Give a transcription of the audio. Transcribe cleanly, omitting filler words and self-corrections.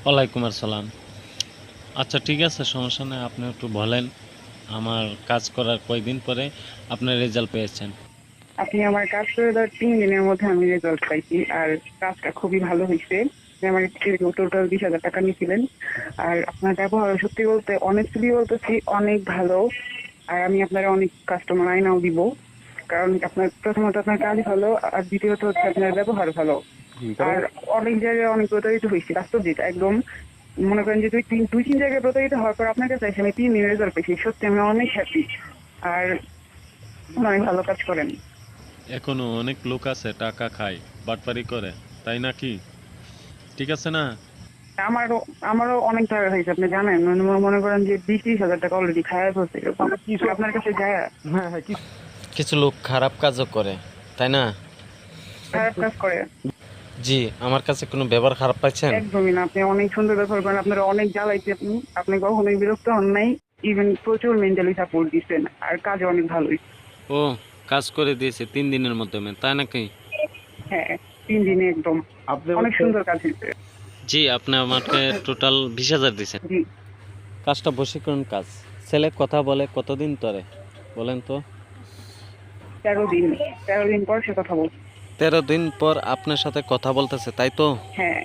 ওয়ালাইকুম আসসালাম। আচ্ছা ঠিক আছে, সমস্যা নেই। আপনি একটু বলেন আমার কাজ করার কয়দিন পরে আপনার রেজাল্ট পেয়েছেন? আপনি আমার কাজ করে দেওয়ার 3 দিনের মধ্যে আমি রেজাল্ট পাইছি, আর কাজটা খুবই ভালো হয়েছে। আপনি আমার টোটাল 20,000 টাকা নিয়েছিলেন। আর আপনার ব্যবহার সত্যি বলতে অনেস্টলি বলতেছি অনেক ভালো। আর আমি আপনার অনেক কাস্টমার আইনাও দিব, কারণ আপনার প্রথমত আপনার কাজ ভালো, আর দ্বিতীয়ত হচ্ছে আপনার ব্যবহার ভালো। আর অনেক জায়গায় অনেক প্রতারিত হয়েছি, বাস্তব যেটা একদম। মনে করেন যে দুই তিন জায়গায় প্রতারিত হওয়ার পর আপনার কাছে এসে আমি 3 দিনের রেজাল্ট পেয়েছি, সত্যি আমি অনেক হ্যাপি। আর অনেক ভালো কাজ করেন। এখনো অনেক লোক আছে টাকা খায়, বাটপারি করে, তাই নাকি? ঠিক আছে না? আমারও আমারও অনেক টাকা হয়েছে, আপনি জানেন। মানে মনে করেন যে 20-30 হাজার টাকা অলরেডি খায় ফেলছে এরকম। আপনার কাছে যায় কিছু লোক খারাপ কাজও করে, তাই না? খারাপ কাজ করে? জি, আমার কাছে কোনো ব্যবহার খারাপ পাইছেন? একদমই না, আপনি অনেক সুন্দর ব্যবহার করেন, আপনারা অনেক জ্বালাইছে আপনি। আপনি কখনোই বিরক্ত হন নাই, ইভেন প্রচুর মেন্টালি সাপোর্ট দিচ্ছেন, আর কাজে অনেক ভালোই। ও, কাজ করে দিয়েছে 3 দিনের মাধ্যমে, তাই নাকি? হ্যাঁ, 3 দিনে একদম অনেক সুন্দর কাজ হয়েছে। জি, আপনি আমাকে টোটাল 20,000 দিয়েছেন। জি। কাজটা বশীকরণ কাজ। ছেলে কথা বলে কতদিন ধরে বলেন তো? 13 দিন, 13 দিন পর সে কথা বলছে। 13 দিন পর আপনার সাথে কথা বলতেছে, তাই তো? হ্যাঁ।